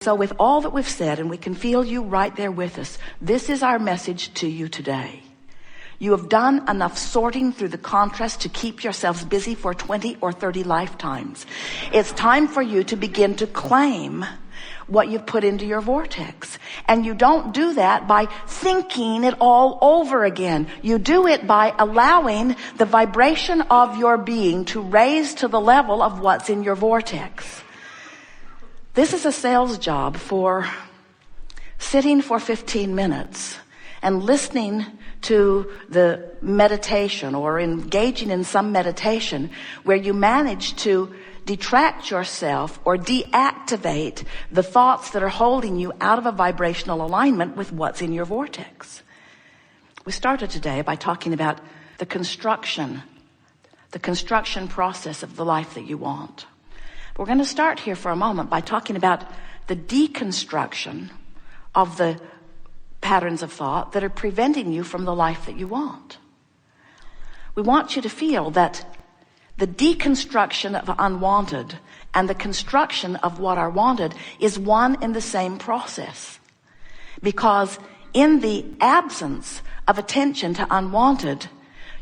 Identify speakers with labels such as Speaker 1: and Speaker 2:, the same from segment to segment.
Speaker 1: So with all that we've said, and we can feel you right there with us, this is our message to you today. You have done enough sorting through the contrast to keep yourselves busy for 20 or 30 lifetimes. It's time for you to begin to claim what you've put into your vortex. And you don't do that by thinking it all over again. You do it by allowing the vibration of your being to raise to the level of what's in your vortex. This is a sales job for sitting for 15 minutes and listening to the meditation or engaging in some meditation where you manage to detract yourself or deactivate the thoughts that are holding you out of a vibrational alignment with what's in your vortex. We started today by talking about the construction process of the life that you want. We're going to start here for a moment by talking about the deconstruction of the patterns of thought that are preventing you from the life that you want. We want you to feel that the deconstruction of unwanted and the construction of what are wanted is one and the same process. Because in the absence of attention to unwanted,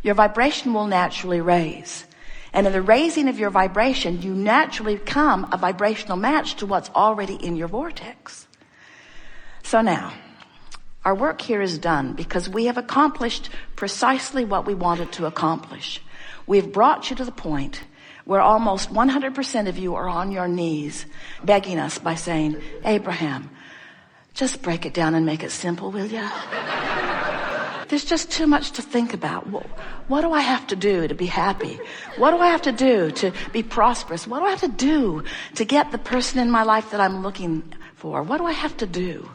Speaker 1: your vibration will naturally raise. And in the raising of your vibration, you naturally become a vibrational match to what's already in your vortex. So now, our work here is done because we have accomplished precisely what we wanted to accomplish. We've brought you to the point where almost 100% of you are on your knees begging us by saying, Abraham, just break it down and make it simple, will you? There's just too much to think about. What do I have to do to be happy? What do I have to do to be prosperous? What do I have to do to get the person in my life that I'm looking for? What do I have to do?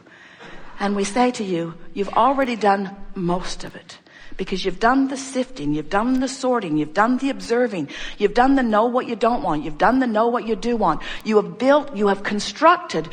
Speaker 1: And we say to you, you've already done most of it. Because you've done the sifting, you've done the sorting, you've done the observing, you've done the know what you don't want, you've done the know what you do want. You have constructed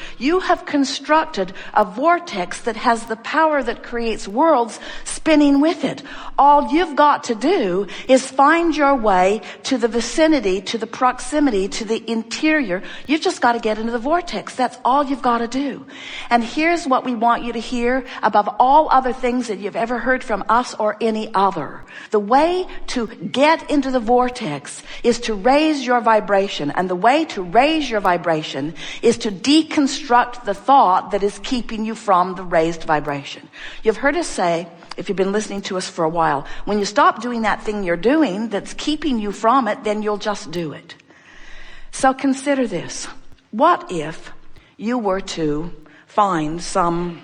Speaker 1: a vortex that has the power that creates worlds spinning with it. All you've got to do is find your way to the vicinity, to the proximity, to the interior. You've just got to get into the vortex. That's all you've got to do. And here's what we want you to hear above all other things that you've ever heard from us or any other. The way to get into the vortex is to raise your vibration. And the way to raise your vibration is to deconstruct the thought that is keeping you from the raised vibration. You've heard us say, if you've been listening to us for a while, when you stop doing that thing you're doing that's keeping you from it, then you'll just do it. So consider this. What if you were to find some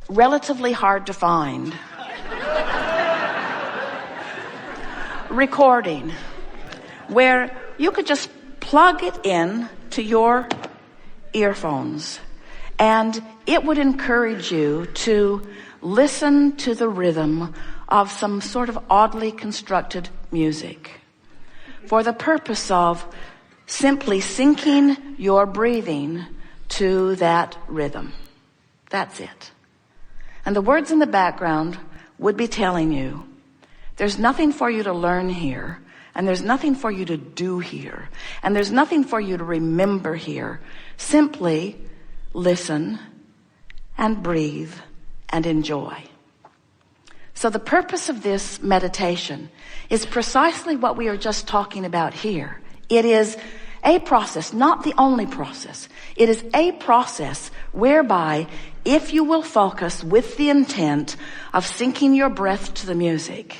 Speaker 1: relatively hard to find recording where you could just plug it in to your earphones and it would encourage you to listen to the rhythm of some sort of oddly constructed music for the purpose of simply syncing your breathing to that rhythm. That's it. And the words in the background would be telling you, there's nothing for you to learn here, and there's nothing for you to do here, and there's nothing for you to remember here. Simply listen and breathe and enjoy. So the purpose of this meditation is precisely what we are just talking about here. It is a process, not the only process. It is a process whereby if you will focus with the intent of syncing your breath to the music,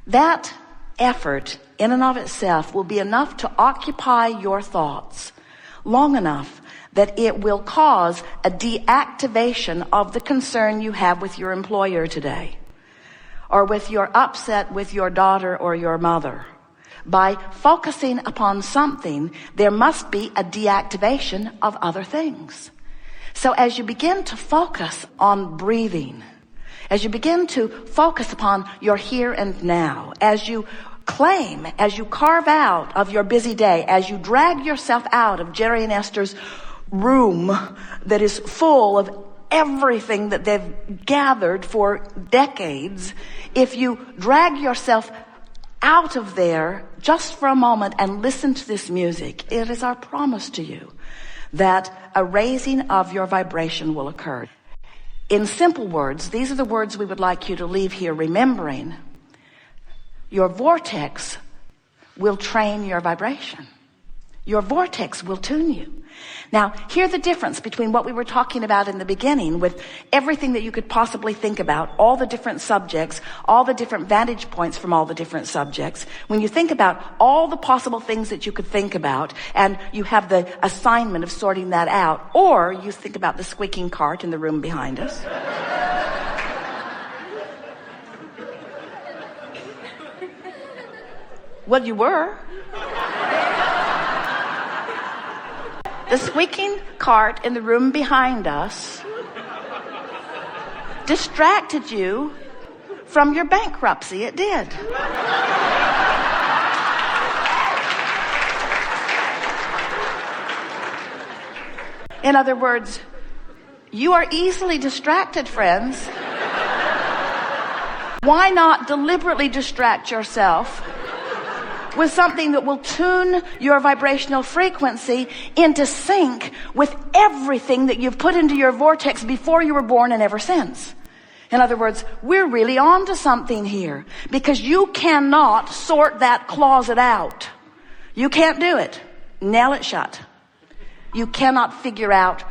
Speaker 1: that effort in and of itself will be enough to occupy your thoughts long enough that it will cause a deactivation of the concern you have with your employer today, or with your upset with your daughter or your mother. By focusing upon something, there must be a deactivation of other things. So as you begin to focus on breathing, as you begin to focus upon your here and now, as you claim, as you carve out of your busy day, as you drag yourself out of Jerry and Esther's room that is full of everything that they've gathered for decades, if you drag yourself out of there just for a moment and listen to this music, it is our promise to you that a raising of your vibration will occur. In simple words, these are the words we would like you to leave here remembering. Your vortex will train your vibration. Your vortex will tune you. Now, hear the difference between what we were talking about in the beginning with everything that you could possibly think about, all the different subjects, all the different vantage points from all the different subjects. When you think about all the possible things that you could think about, and you have the assignment of sorting that out, or you think about the squeaking cart in the room behind us. Well, you were. The squeaking cart in the room behind us distracted you from your bankruptcy. It did. In other words, you are easily distracted, friends. Why not deliberately distract yourself with something that will tune your vibrational frequency into sync with everything that you've put into your vortex before you were born and ever since? In other words, we're really on to something here, because you cannot sort that closet out. You can't do it. Nail it shut. You cannot figure out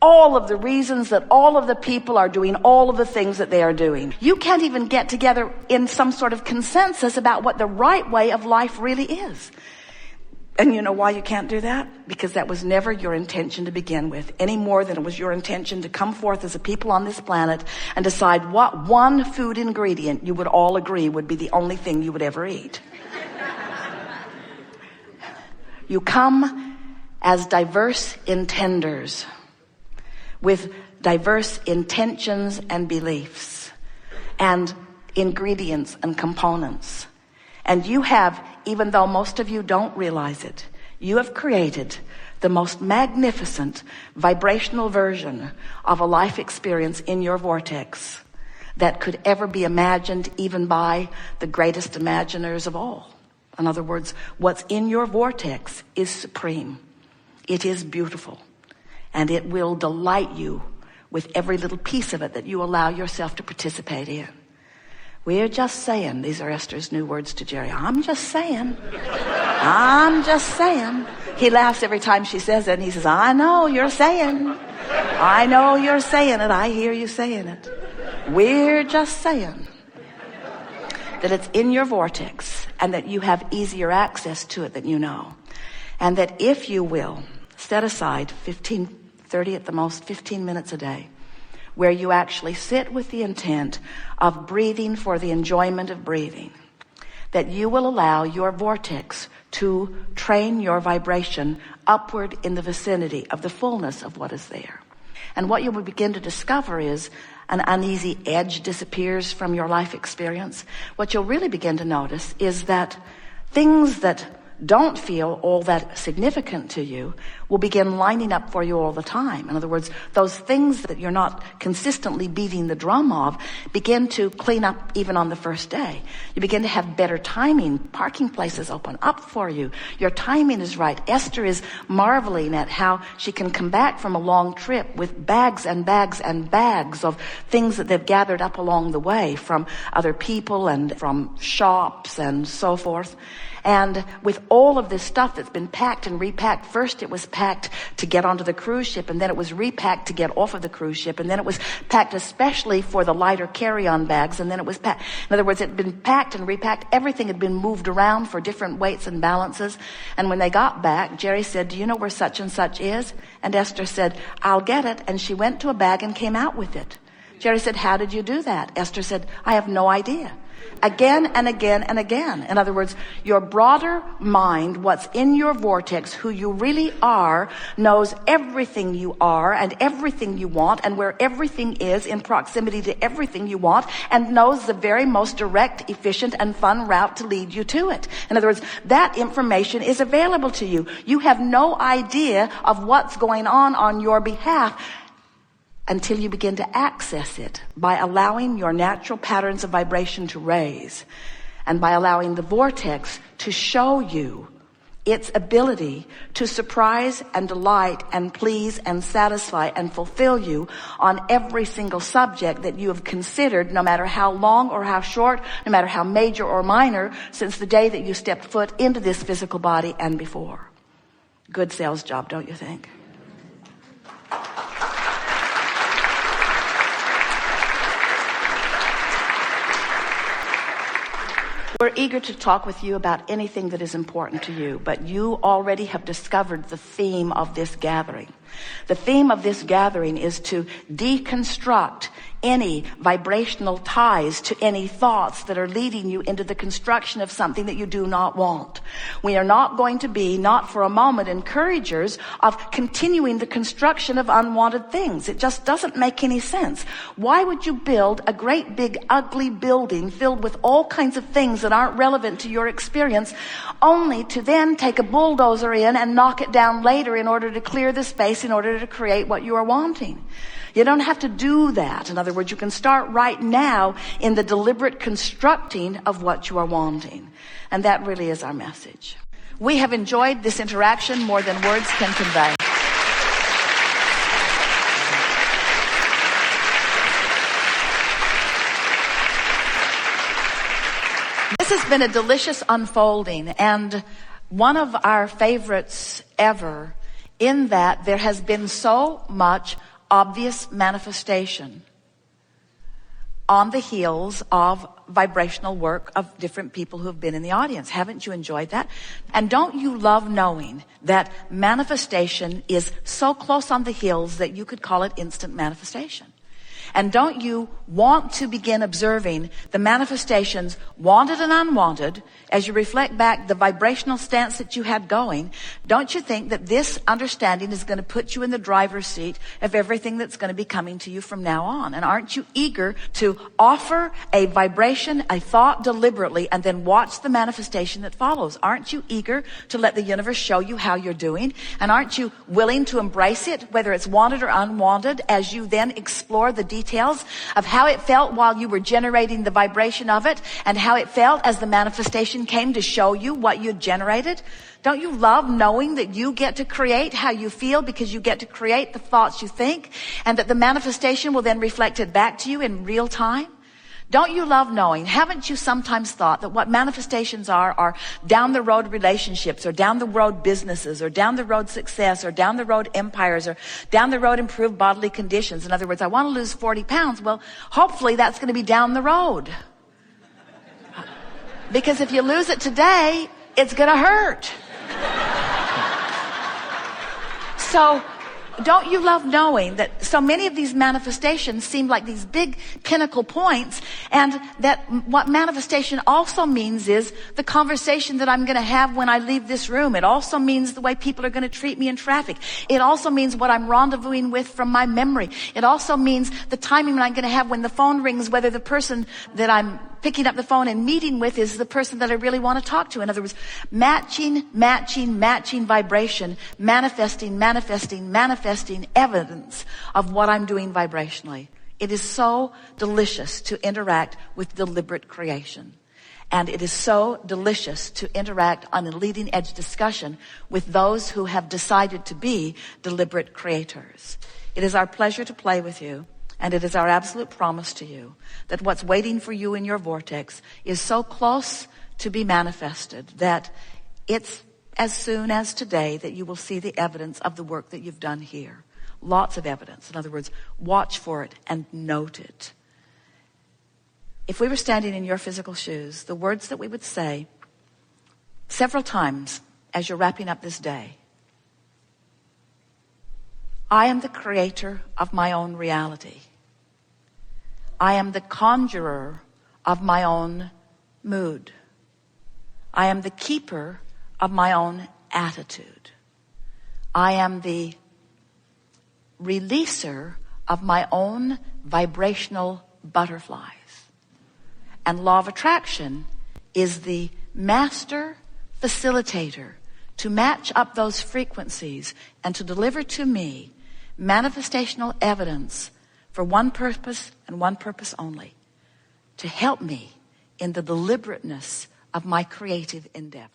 Speaker 1: all of the reasons that all of the people are doing all of the things that they are doing. You can't even get together in some sort of consensus about what the right way of life really is. And you know why you can't do that? Because that was never your intention to begin with, any more than it was your intention to come forth as a people on this planet and decide what one food ingredient you would all agree would be the only thing you would ever eat. You come as diverse intenders, with diverse intentions and beliefs and ingredients and components. And you have, even though most of you don't realize it, you have created the most magnificent vibrational version of a life experience in your vortex that could ever be imagined even by the greatest imaginers of all. In other words, what's in your vortex is supreme. It is beautiful. And it will delight you with every little piece of it that you allow yourself to participate in. We're just saying, these are Esther's new words to Jerry. I'm just saying. I'm just saying. He laughs every time she says it, and he says, I know you're saying. I know you're saying it. I hear you saying it. We're just saying that it's in your vortex and that you have easier access to it than you know. And that if you will, set aside 30 at the most, 15 minutes a day, where you actually sit with the intent of breathing for the enjoyment of breathing, that you will allow your vortex to train your vibration upward in the vicinity of the fullness of what is there. And what you will begin to discover is an uneasy edge disappears from your life experience. What you'll really begin to notice is that things that don't feel all that significant to you will begin lining up for you all the time. In other words, those things that you're not consistently beating the drum of begin to clean up even on the first day. You begin to have better timing. Parking places open up for you. Your timing is right. Esther is marveling at how she can come back from a long trip with bags and bags and bags of things that they've gathered up along the way from other people and from shops and so forth. And with all of this stuff that's been packed and repacked, first it was packed to get onto the cruise ship, and then it was repacked to get off of the cruise ship, and then it was packed especially for the lighter carry-on bags, and then it was packed. In other words, it had been packed and repacked. Everything had been moved around for different weights and balances. And when they got back, Jerry said, do you know where such and such is? And Esther said, I'll get it. And she went to a bag and came out with it. Jerry said, how did you do that? Esther said, I have no idea. Again and again and again. In other words, your broader mind, what's in your vortex, who you really are, knows everything you are and everything you want and where everything is in proximity to everything you want, and knows the very most direct, efficient, and fun route to lead you to it. In other words, that information is available to you. You have no idea of what's going on your behalf until you begin to access it by allowing your natural patterns of vibration to raise and by allowing the vortex to show you its ability to surprise and delight and please and satisfy and fulfill you on every single subject that you have considered, no matter how long or how short, no matter how major or minor, since the day that you stepped foot into this physical body and before. Good sales job, don't you think? We're eager to talk with you about anything that is important to you, but you already have discovered the theme of this gathering. The theme of this gathering is to deconstruct any vibrational ties to any thoughts that are leading you into the construction of something that you do not want. We are not going to be, not for a moment, encouragers of continuing the construction of unwanted things. It just doesn't make any sense. Why would you build a great big ugly building filled with all kinds of things that aren't relevant to your experience, only to then take a bulldozer in and knock it down later in order to clear the space in order to create what you are wanting? You don't have to do that. In other words, you can start right now in the deliberate constructing of what you are wanting. And that really is our message. We have enjoyed this interaction more than words can convey. This has been a delicious unfolding, and one of our favorites ever, in that there has been so much obvious manifestation on the heels of vibrational work of different people who have been in the audience. Haven't you enjoyed that? And don't you love knowing that manifestation is so close on the heels that you could call it instant manifestation? And don't you want to begin observing the manifestations, wanted and unwanted, as you reflect back the vibrational stance that you had going? Don't you think that this understanding is going to put you in the driver's seat of everything that's going to be coming to you from now on? And aren't you eager to offer a vibration, a thought deliberately, and then watch the manifestation that follows? Aren't you eager to let the universe show you how you're doing? And aren't you willing to embrace it, whether it's wanted or unwanted, as you then explore the details of how it felt while you were generating the vibration of it, and how it felt as the manifestation came to show you what you generated? Don't you love knowing that you get to create how you feel, because you get to create the thoughts you think, and that the manifestation will then reflect it back to you in real time? Don't you love knowing? Haven't you sometimes thought that what manifestations are down the road relationships, or down the road businesses, or down the road success, or down the road empires, or down the road improved bodily conditions? In other words, I want to lose 40 pounds. Well, hopefully that's going to be down the road. Because if you lose it today, it's going to hurt. So, don't you love knowing that so many of these manifestations seem like these big pinnacle points, and that what manifestation also means is the conversation that I'm going to have when I leave this room. It also means the way people are going to treat me in traffic. It also means what I'm rendezvousing with from my memory. It also means the timing I'm going to have when the phone rings, whether the person that I'm picking up the phone and meeting with is the person that I really want to talk to. In other words, matching vibration, manifesting evidence of what I'm doing vibrationally. It is so delicious to interact with deliberate creation. And it is so delicious to interact on a leading edge discussion with those who have decided to be deliberate creators. It is our pleasure to play with you. And it is our absolute promise to you that what's waiting for you in your vortex is so close to be manifested that it's as soon as today that you will see the evidence of the work that you've done here. Lots of evidence. In other words, watch for it and note it. If we were standing in your physical shoes, the words that we would say several times as you're wrapping up this day: I am the creator of my own reality. I am the conjurer of my own mood. I am the keeper of my own attitude. I am the releaser of my own vibrational butterflies. And law of attraction is the master facilitator to match up those frequencies and to deliver to me manifestational evidence for one purpose and one purpose only: to help me in the deliberateness of my creative endeavor.